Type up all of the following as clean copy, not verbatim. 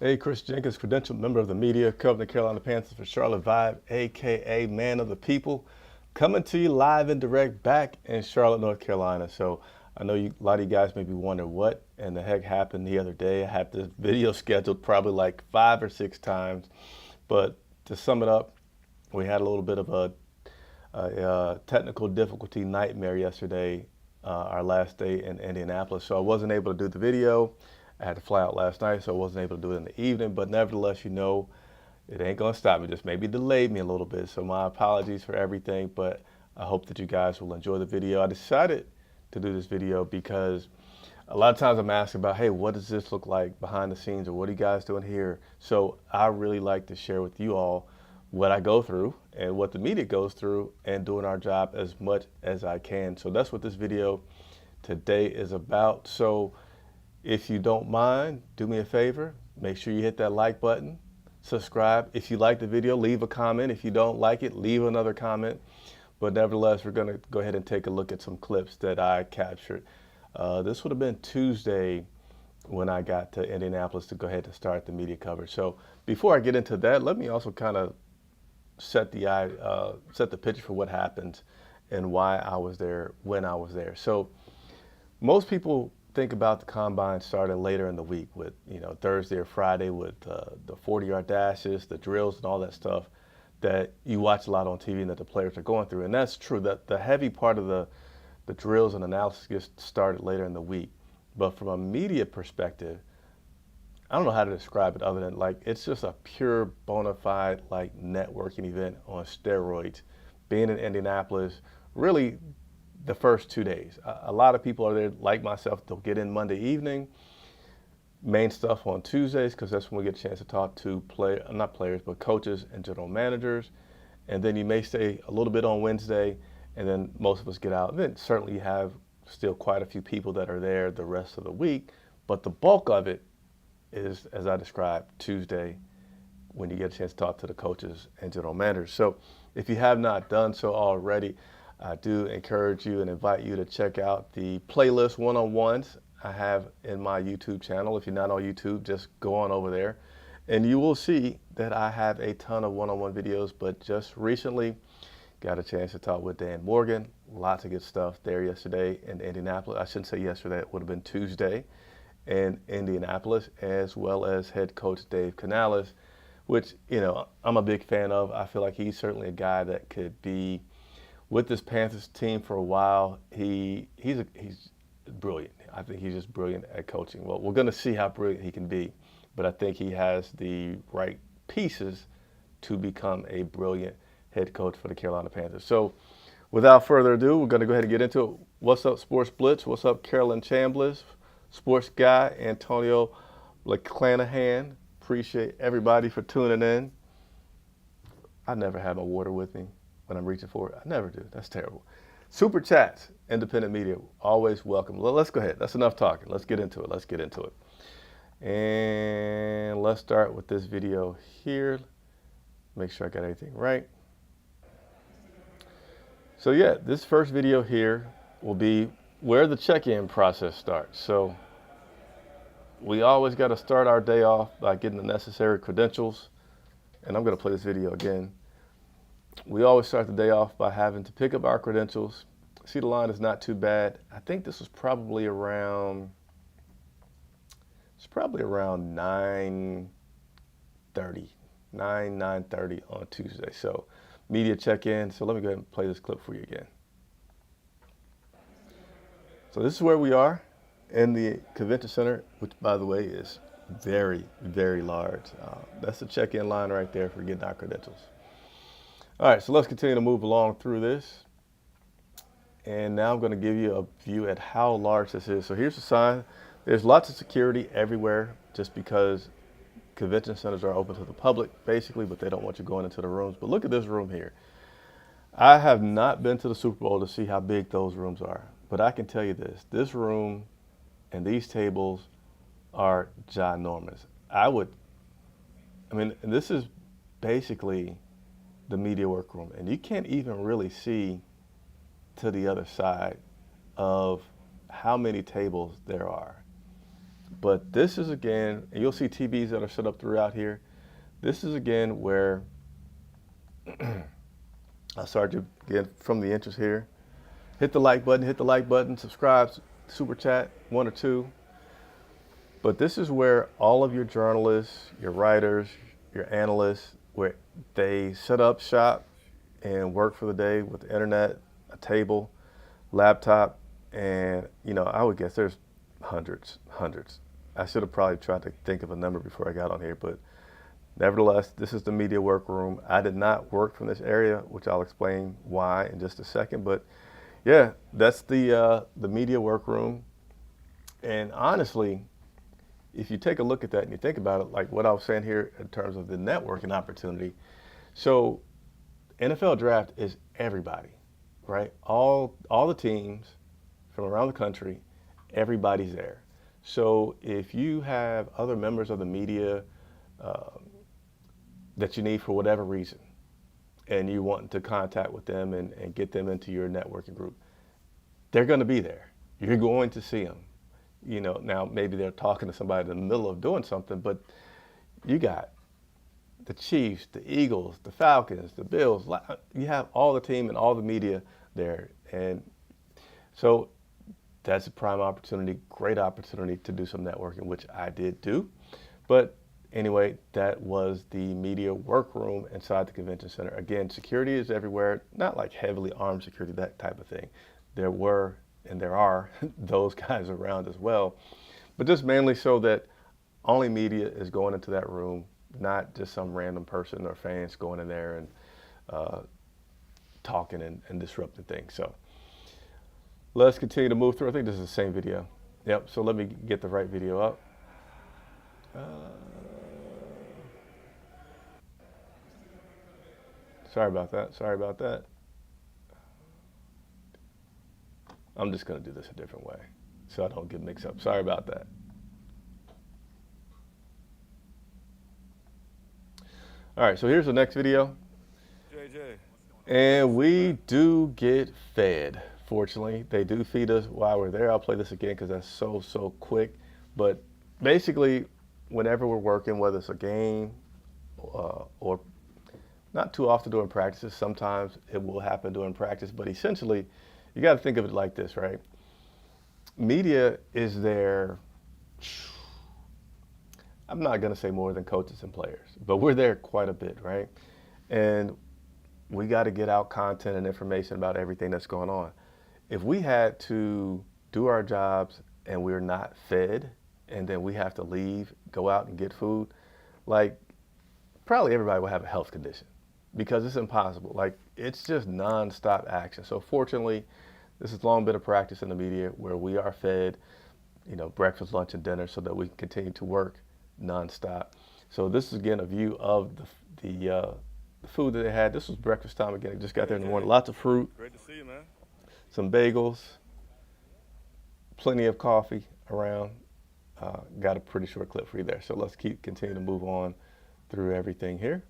Hey, Chris Jenkins, credentialed member of the media, covering the Carolina Panthers for Charlotte Vibe, aka Man of the People, coming to you live and direct back in Charlotte, North Carolina. So I know a lot of you guys may be wondering what in the heck happened the other day. I had this video scheduled probably like 5 or 6 times, but to sum it up, we had a little bit of a technical difficulty nightmare yesterday, our last day in Indianapolis. So I wasn't able to do the video. I had to fly out last night, so I wasn't able to do it in the evening. But nevertheless, it ain't gonna stop me. Just maybe delayed me a little bit. So my apologies for everything, but I hope that you guys will enjoy the video. I decided to do this video because a lot of times I'm asked about, hey, what does this look like behind the scenes, or what are you guys doing here? So I really like to share with you all what I go through and what the media goes through and doing our job as much as I can. So that's what this video today is about. So if you don't mind, do me a favor, make sure you hit that like button, subscribe. If you like the video, leave a comment. If you don't like it, leave another comment. But nevertheless, we're gonna go ahead and take a look at some clips that I captured. This would have been Tuesday when I got to Indianapolis to go ahead and start the media coverage. So before I get into that, let me also kind of set the picture for what happened and why I was there when I was there. So most people think about the combine starting later in the week with, Thursday or Friday with the 40-yard dashes, the drills and all that stuff that you watch a lot on TV and that the players are going through. And that's true, that the heavy part of the drills and analysis gets started later in the week. But from a media perspective, I don't know how to describe it other than like it's just a pure bona fide like networking event on steroids. Being in Indianapolis, really the first 2 days. A lot of people are there like myself. They'll get in Monday evening, main stuff on Tuesdays because that's when we get a chance to talk to not players, but coaches and general managers. And then you may stay a little bit on Wednesday, and then most of us get out. And then certainly you have still quite a few people that are there the rest of the week, but the bulk of it is, as I described, Tuesday when you get a chance to talk to the coaches and general managers. So if you have not done so already, I do encourage you and invite you to check out the playlist one-on-ones I have in my YouTube channel. If you're not on YouTube, just go on over there and you will see that I have a ton of one-on-one videos, but just recently got a chance to talk with Dan Morgan. Lots of good stuff there yesterday in Indianapolis. I shouldn't say yesterday, it would have been Tuesday in Indianapolis, as well as head coach Dave Canales, which, I'm a big fan of. I feel like he's certainly a guy that could be with this Panthers team for a while. He's brilliant. I think he's just brilliant at coaching. Well, we're going to see how brilliant he can be, but I think he has the right pieces to become a brilliant head coach for the Carolina Panthers. So without further ado, we're going to go ahead and get into it. What's up, Sports Blitz? What's up, Carolyn Chambliss? Sports guy Antonio McClanahan. Appreciate everybody for tuning in. I never have my water with me when I'm reaching for it. I never do. That's terrible. Super chats, independent media, always welcome. Let's go ahead. That's enough talking. Let's get into it. And let's start with this video here. Make sure I got everything right. So yeah, this first video here will be where the check-in process starts. So we always got to start our day off by getting the necessary credentials. And I'm going to play this video again. We always start the day off by having to pick up our credentials. See, the line is not too bad. I think this was probably around 9:30 on Tuesday. So media check-in. So let me go ahead and play this clip for you again. So this is where we are in the convention center, which, by the way, is very, very large. That's the check-in line right there for getting our credentials. All right, so let's continue to move along through this. And now I'm going to give you a view at how large this is. So here's the sign. There's lots of security everywhere just because convention centers are open to the public, basically, but they don't want you going into the rooms. But look at this room here. I have not been to the Super Bowl to see how big those rooms are, but I can tell you this room and these tables are ginormous. And this is basically the media workroom, and you can't even really see to the other side of how many tables there are. But this is again, and you'll see TVs that are set up throughout here. This is again where I'll start you again from the entrance here. Hit the like button, subscribe, super chat, 1 or 2. But this is where all of your journalists, your writers, your analysts, where they set up shop and work for the day with the internet, a table, laptop, and I would guess there's hundreds. I should have probably tried to think of a number before I got on here, but nevertheless, this is the media workroom. I did not work from this area, which I'll explain why in just a second, but yeah, that's the media workroom. And honestly, if you take a look at that and you think about it, like what I was saying here in terms of the networking opportunity, so NFL draft is everybody, right? All the teams from around the country, everybody's there. So if you have other members of the media that you need for whatever reason, and you want to contact with them and get them into your networking group, they're going to be there. You're going to see them. Now maybe they're talking to somebody in the middle of doing something, but you got the Chiefs, the Eagles, the Falcons, the Bills. You have all the team and all the media there. And so that's a prime opportunity, great opportunity to do some networking, which I did do. But anyway, that was the media workroom inside the convention center. Again, security is everywhere, not like heavily armed security, that type of thing. There were and there are those guys around as well, but just mainly so that only media is going into that room, not just some random person or fans going in there and talking and disrupting things. So let's continue to move through. I think this is the same video. Yep, so let me get the right video up. Sorry about that. I'm just going to do this a different way so I don't get mixed up. Sorry about that. All right, so here's the next video. JJ. And we do get fed, fortunately. They do feed us while we're there. I'll play this again because that's so quick. But basically, whenever we're working, whether it's a game or not too often during practices, sometimes it will happen during practice, but essentially, you got to think of it like this, right? Media is there, I'm not going to say more than coaches and players, but we're there quite a bit, right? And we got to get out content and information about everything that's going on. If we had to do our jobs and we're not fed, and then we have to leave, go out and get food, like probably everybody will have a health condition because it's impossible. Like it's just nonstop action. So fortunately, this has long been a practice in the media where we are fed, breakfast, lunch, and dinner so that we can continue to work nonstop. So this is again a view of the food that they had. This was breakfast time again. I just got there in the morning. Lots of fruit. Great to see you, man. Some bagels, plenty of coffee around. Got a pretty short clip for you there. So let's continue to move on through everything here.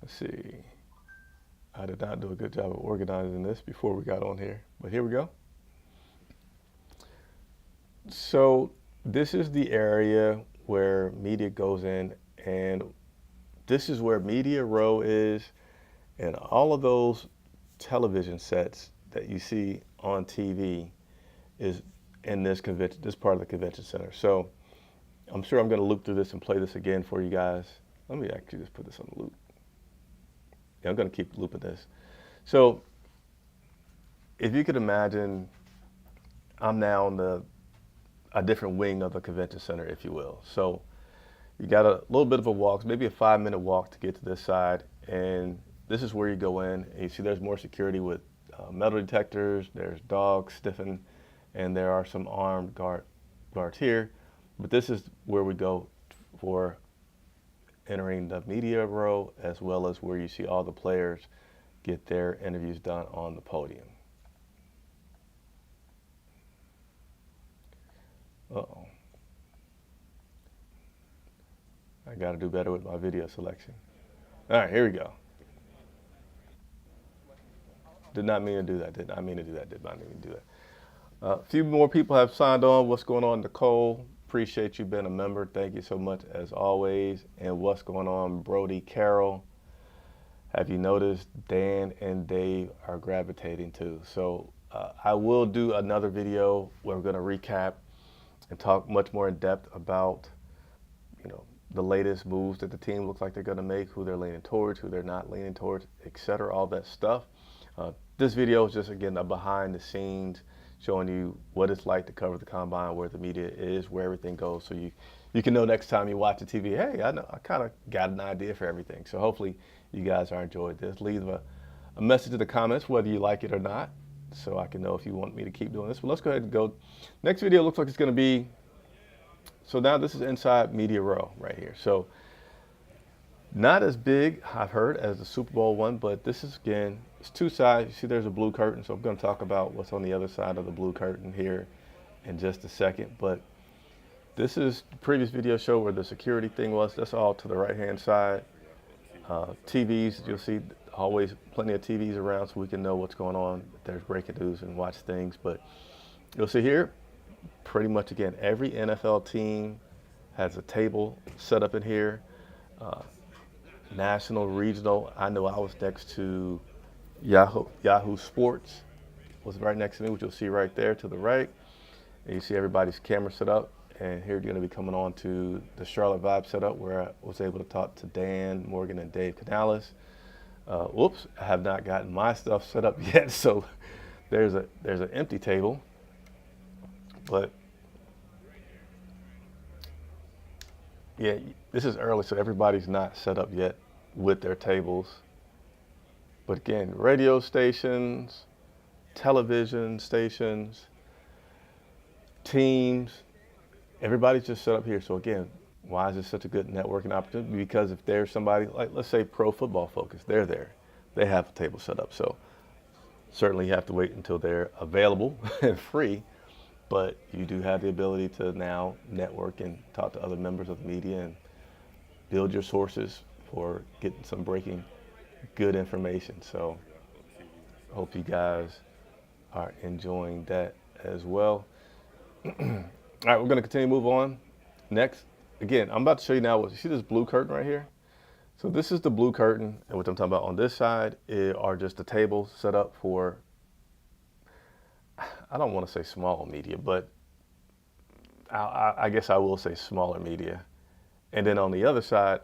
Let's see. I did not do a good job of organizing this before we got on here, but here we go. So this is the area where media goes in, and this is where media row is, and all of those television sets that you see on TV is in this part of the convention center. So I'm sure I'm going to loop through this and play this again for you guys. Let me actually just put this on the loop. Yeah, I'm going to keep looping this. So if you could imagine, I'm now on a different wing of the convention center, if you will. So you got a little bit of a walk, maybe a 5-minute walk to get to this side, and this is where you go in. And you see there's more security with metal detectors, there's dogs sniffing, and there are some armed guards here. But this is where we go for entering the media row, as well as where you see all the players get their interviews done on the podium. Uh-oh. I got to do better with my video selection. All right, here we go. Did not mean to do that. Did not mean to do that. A few more people have signed on. What's going on, Nicole? Appreciate you being a member. Thank you so much as always. And what's going on, Brody, Carol? Have you noticed Dan and Dave are gravitating too? So I will do another video where we're going to recap and talk much more in depth about, the latest moves that the team looks like they're going to make, who they're leaning towards, who they're not leaning towards, etc. All that stuff. This video is just, again, a behind the scenes showing you what it's like to cover the combine, where the media is, where everything goes. So you can know next time you watch the TV, hey, I kind of got an idea for everything. So hopefully you guys are enjoying this. Leave a message in the comments whether you like it or not, so I can know if you want me to keep doing this. But let's go ahead and go. Next video looks like it's going to be, so now this is inside media row right here. So not as big, I've heard, as the Super Bowl one, but this is, again, it's two sides. You see there's a blue curtain, so I'm going to talk about what's on the other side of the blue curtain here in just a second. But this is the previous video show where the security thing was. That's all to the right-hand side. TVs, you'll see always plenty of TVs around so we can know what's going on. There's breaking news and watch things. But you'll see here, pretty much, again, every NFL team has a table set up in here. National, regional. I know I was next to Yahoo Sports was right next to me, which you'll see right there to the right. And you see everybody's camera set up. And here you're going to be coming on to the Charlotte Vibe setup, where I was able to talk to Dan Morgan and Dave Canales. Whoops, I have not gotten my stuff set up yet, so there's an empty table. But yeah, this is early, so everybody's not set up yet with their tables. But again, radio stations, television stations, teams, everybody's just set up here. So again, why is this such a good networking opportunity? Because if there's somebody, like let's say Pro Football Focus, they're there. They have a table set up. So certainly you have to wait until they're available and free. But you do have the ability to now network and talk to other members of the media and build your sources for getting some breaking good information. So I hope you guys are enjoying that as well. All right, we're going to continue to move on. Next, again, I'm about to show you now, you see this blue curtain right here? So this is the blue curtain, and what I'm talking about on this side are just the tables set up for, I don't want to say small media, but I guess I will say smaller media. And then on the other side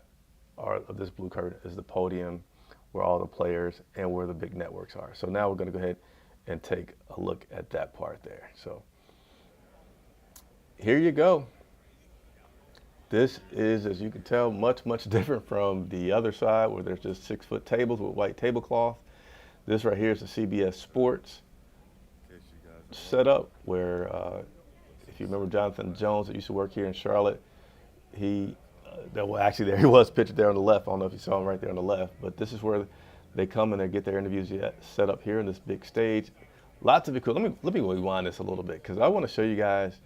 of this blue curtain is the podium, where all the players and where the big networks are. So now we're going to go ahead and take a look at that part there. So here you go. This is, as you can tell, much, much different from the other side where there's just 6-foot tables with white tablecloth. This right here is the CBS Sports setup where, if you remember Jonathan Jones that used to work here in Charlotte, well, actually there he was pictured there on the left. I don't know if you saw him right there on the left, but this is where they come and they get their interviews set up here in this big stage. Lots of equipment. Let me rewind this a little bit because I want to show you guys.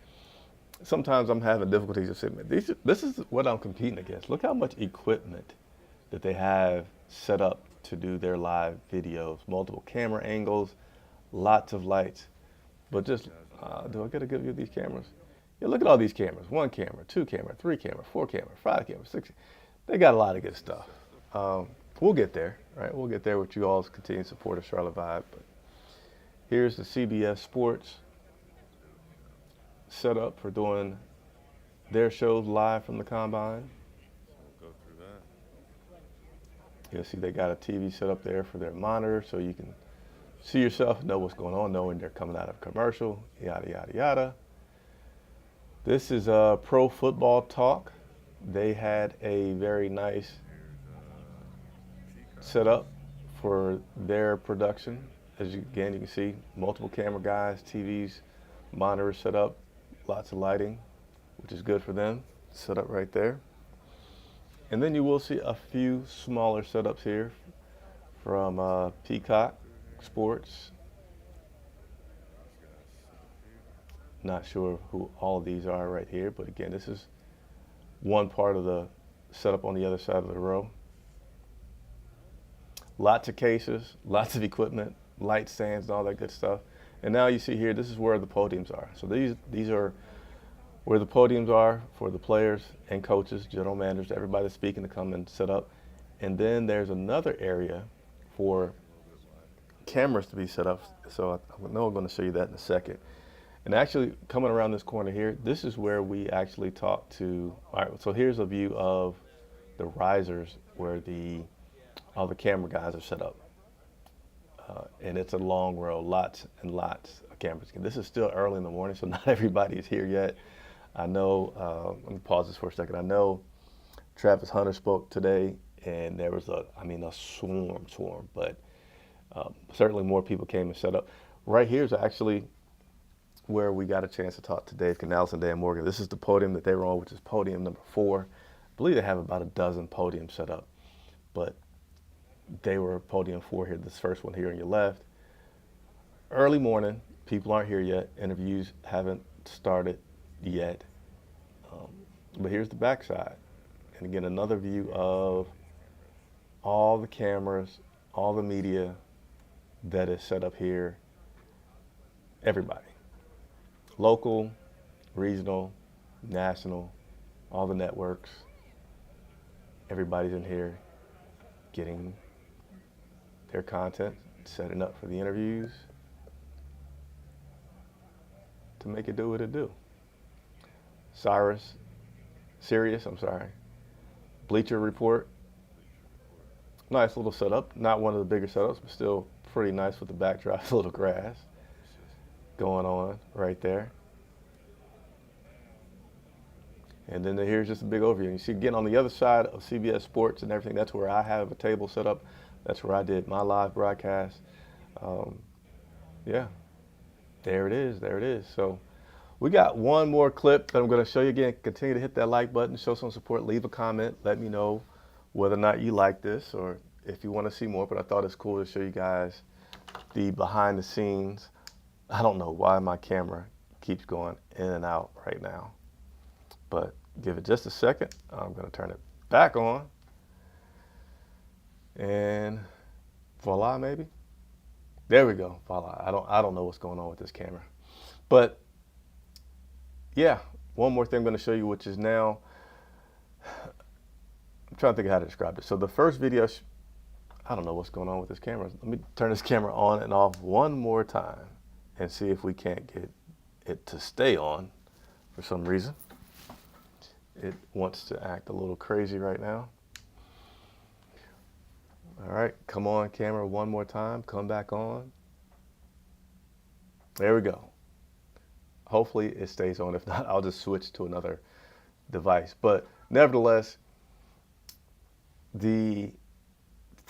Sometimes I'm having difficulties with saying, this is what I'm competing against. Look how much equipment that they have set up to do their live videos. Multiple camera angles, lots of lights. But just, do I get a good view of these cameras? Yeah, look at all these cameras. 1 camera, 2 camera, 3 camera, 4 camera, 5 camera, 6. They got a lot of good stuff. We'll get there, right? We'll get there with you all's continued support of Charlotte Vibe. But here's the CBS Sports set up for doing their shows live from the combine. We'll go through that. You'll see they got a TV set up there for their monitor so you can see yourself, know what's going on, know when they're coming out of a commercial, yada, yada, yada. This is Pro Football Talk. They had a very nice setup for their production. Again, you can see multiple camera guys, TVs, monitors set up, lots of lighting, which is good for them. Set up right there. And then you will see a few smaller setups here from Peacock Sports. Not sure who all of these are right here, but again, this is one part of the setup on the other side of the row. Lots of cases, lots of equipment, light stands, and all that good stuff. And now you see here, this is where the podiums are. So these are where the podiums are for the players and coaches, general managers, everybody speaking to come and set up. And then there's another area for cameras to be set up. So I know I'm going to show you that in a second. And actually, coming around this corner here, this is where we actually talk to. All right, so here's a view of the risers where all the camera guys are set up. And it's a long row, lots and lots of cameras. This is still early in the morning, so not everybody is here yet. I know, let me pause this for a second. I know Travis Hunter spoke today, and there was a swarm, but certainly more people came and set up. Right here is actually where we got a chance to talk to Dave Canales and Dan Morgan. This is the podium that they were on, which is podium number 4. I believe they have about a dozen podiums set up, but they were podium 4 here, this first one here on your left. Early morning, people aren't here yet. Interviews haven't started yet. But here's the backside. And again, another view of all the cameras, all the media that is set up here. Everybody. Local, regional, national, all the networks. Everybody's in here getting their content, setting up for the interviews to make it do what it do. Sirius, Bleacher Report. Nice little setup. Not one of the bigger setups, but still pretty nice with the backdrop, a little grass going on right there. And then here's just a big overview. You see, again, on the other side of CBS Sports and everything, that's where I have a table set up. That's where I did my live broadcast. Yeah, there it is. So we got one more clip that I'm going to show you again. Continue to hit that like button, show some support, leave a comment. Let me know whether or not you like this or if you want to see more. But I thought it's cool to show you guys the behind the scenes. I don't know why my camera keeps going in and out right now, but give it just a second. I'm going to turn it back on. And voila, maybe. There we go. Voila. I don't know what's going on with this camera. But yeah, one more thing I'm going to show you, which is now, I'm trying to think of how to describe it. So the first video, I don't know what's going on with this camera. Let me turn this camera on and off one more time and see if we can't get it to stay on for some reason. It wants to act a little crazy right now. All right, come on, camera, one more time. Come back on. There we go. Hopefully it stays on. If not, I'll just switch to another device. But nevertheless, think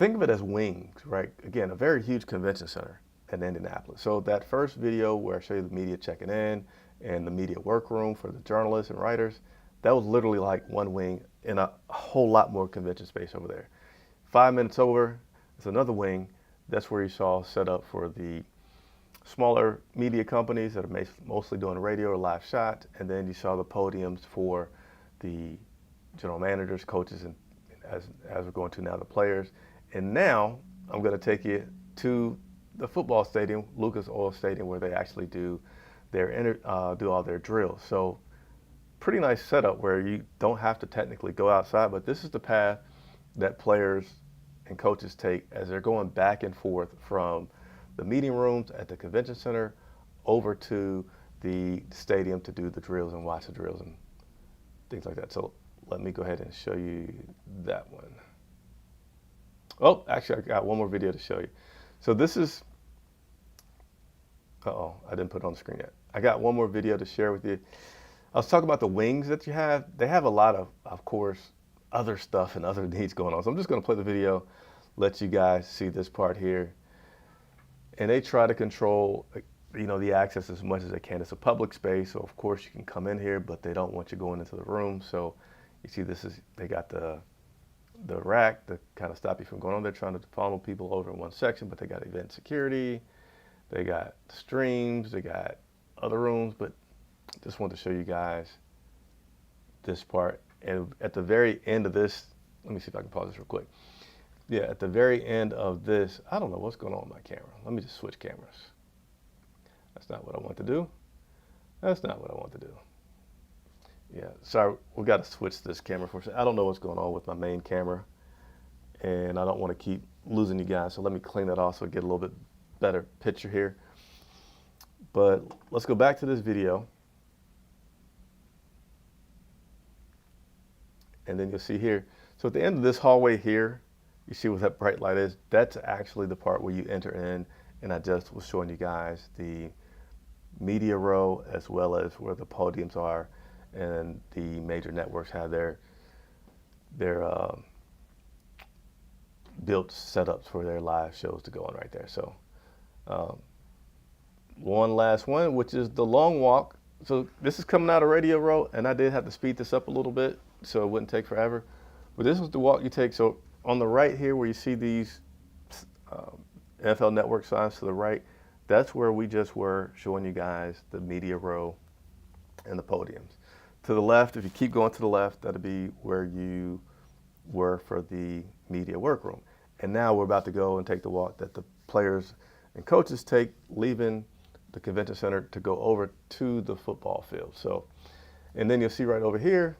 of it as wings, right? Again, a very huge convention center in Indianapolis. So that first video where I show you the media checking in and the media workroom for the journalists and writers, that was literally like one wing and a whole lot more convention space over there. 5 minutes over, it's another wing. That's where you saw set up for the smaller media companies that are mostly doing radio or live shot. And then you saw the podiums for the general managers, coaches, and as we're going to now, the players. And now I'm going to take you to the football stadium, Lucas Oil Stadium, where they actually do all their drills. So pretty nice setup where you don't have to technically go outside, but this is the path that players and coaches take as they're going back and forth from the meeting rooms at the convention center over to the stadium to do the drills and watch the drills and things like that. So let me go ahead and show you that one. Oh, actually, I got one more video to show you. So this is, I didn't put it on the screen yet. I got one more video to share with you. I was talking about the wings that you have. They have a lot of course, other stuff and other needs going on. So I'm just going to play the video, let you guys see this part here. And they try to control, the access as much as they can. It's a public space, so of course you can come in here, but they don't want you going into the room. So you see they got the rack to kind of stop you from going on. They're trying to funnel people over in one section, but they got event security, they got streams, they got other rooms, but just wanted to show you guys this part. And at the very end of this, let me see if I can pause this real quick. Yeah, at the very end of this, I don't know what's going on with my camera. Let me just switch cameras. That's not what I want to do. That's not what I want to do. Yeah, sorry, we got to switch this camera for a second. I don't know what's going on with my main camera, and I don't want to keep losing you guys, so let me clean that off so we get a little bit better picture here. But let's go back to this video. And then you'll see here, so at the end of this hallway here, you see what that bright light is? That's actually the part where you enter in, and I just was showing you guys the media row as well as where the podiums are, and the major networks have their built setups for their live shows to go on right there. So one last one, which is the long walk. So this is coming out of radio row, and I did have to speed this up a little bit so it wouldn't take forever. But this was the walk you take. So on the right here where you see these NFL Network signs to the right, that's where we just were showing you guys the media row and the podiums. To the left, if you keep going to the left, that'll be where you were for the media workroom. And now we're about to go and take the walk that the players and coaches take, leaving the convention center to go over to the football field. So, and then you'll see right over here,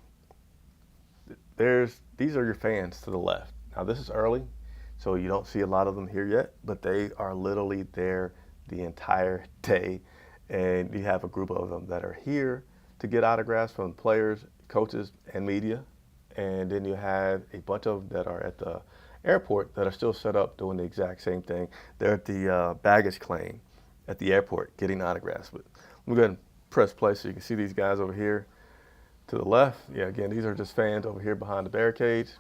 these are your fans to the left. Now this is early, so you don't see a lot of them here yet, but they are literally there the entire day. And you have a group of them that are here to get autographs from players, coaches, and media. And then you have a bunch of them that are at the airport that are still set up doing the exact same thing. They're at the baggage claim at the airport getting autographs. But let me go ahead and press play so you can see these guys over here to the left. Yeah, again, these are just fans over here behind the barricades.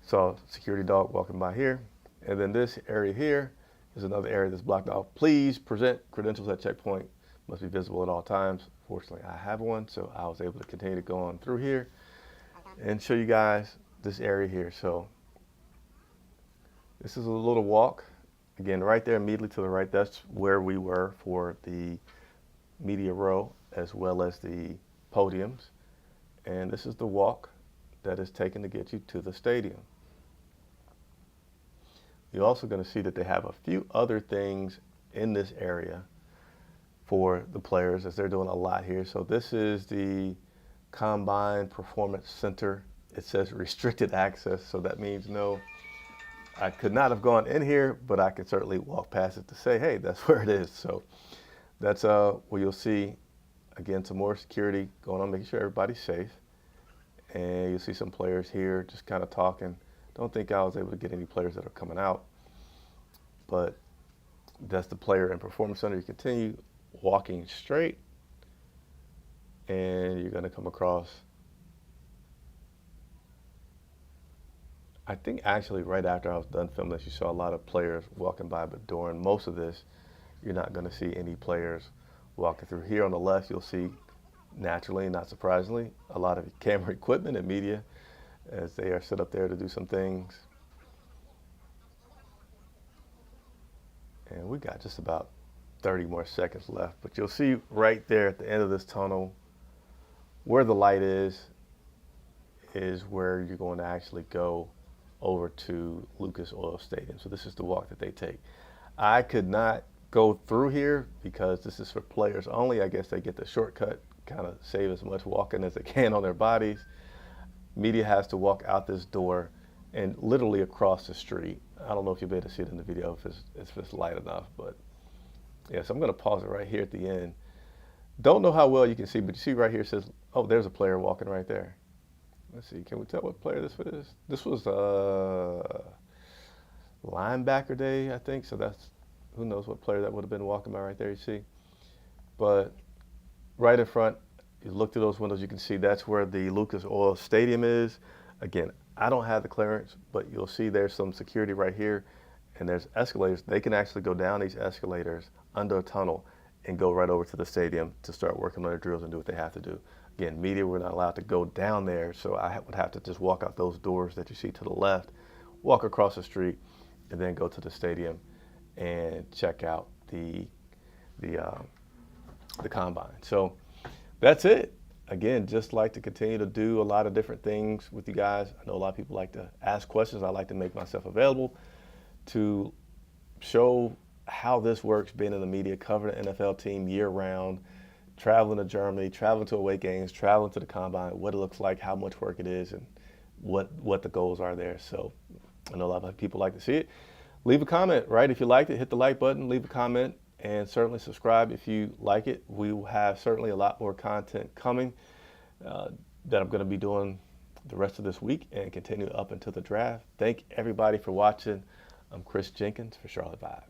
Saw security dog walking by here. And then this area here is another area that's blocked off. Please present credentials at checkpoint. Must be visible at all times. Fortunately, I have one, so I was able to continue to go on through here and show you guys this area here. So this is a little walk. Again, right there immediately to the right, that's where we were for the media row as well as the podiums. And this is the walk that is taken to get you to the stadium. You're also going to see that they have a few other things in this area for the players, as they're doing a lot here. So this is the Combine Performance Center. It says restricted access, so that means no. I could not have gone in here, but I could certainly walk past it to say, hey, that's where it is. So that's where you'll see, again, some more security going on, making sure everybody's safe. And you'll see some players here just kind of talking. Don't think I was able to get any players that are coming out, but that's the player and performance center. You continue walking straight, and you're going to come across, I think actually right after I was done filming this, you saw a lot of players walking by, but during most of this, you're not going to see any players walking through. Here on the left, you'll see, naturally, not surprisingly, a lot of camera equipment and media as they are set up there to do some things. And we got just about 30 more seconds left, but you'll see right there at the end of this tunnel where the light is where you're going to actually go over to Lucas Oil Stadium. So this is the walk that they take. I could not go through here because this is for players only. I guess they get the shortcut, kind of save as much walking as they can on their bodies. Media has to walk out this door and literally across the street. I don't know if you'll be able to see it in the video if it's light enough, but yeah, so I'm going to pause it right here at the end. Don't know how well you can see, but you see right here it says, oh, there's a player walking right there. Let's see, can we tell what player this is? This was linebacker day, I think, so that's, who knows what player that would have been walking by right there, you see. But right in front, you look through those windows, you can see that's where the Lucas Oil Stadium is. Again, I don't have the clearance, but you'll see there's some security right here, and there's escalators. They can actually go down these escalators under a tunnel and go right over to the stadium to start working on their drills and do what they have to do. Again, media, we're not allowed to go down there, so I would have to just walk out those doors that you see to the left, walk across the street, and then go to the stadium and check out the combine. So that's it. Again, just like to continue to do a lot of different things with you guys. I know a lot of people like to ask questions. I like to make myself available to show how this works, being in the media, covering the NFL team year round, traveling to Germany, traveling to away games, traveling to the combine, what it looks like, how much work it is, and what the goals are there. So I know a lot of people like to see it. Leave a comment, right? If you liked it, hit the like button, leave a comment, and certainly subscribe if you like it. We will have certainly a lot more content coming that I'm going to be doing the rest of this week and continue up until the draft. Thank everybody for watching. I'm Chris Jenkins for Charlotte Vibe.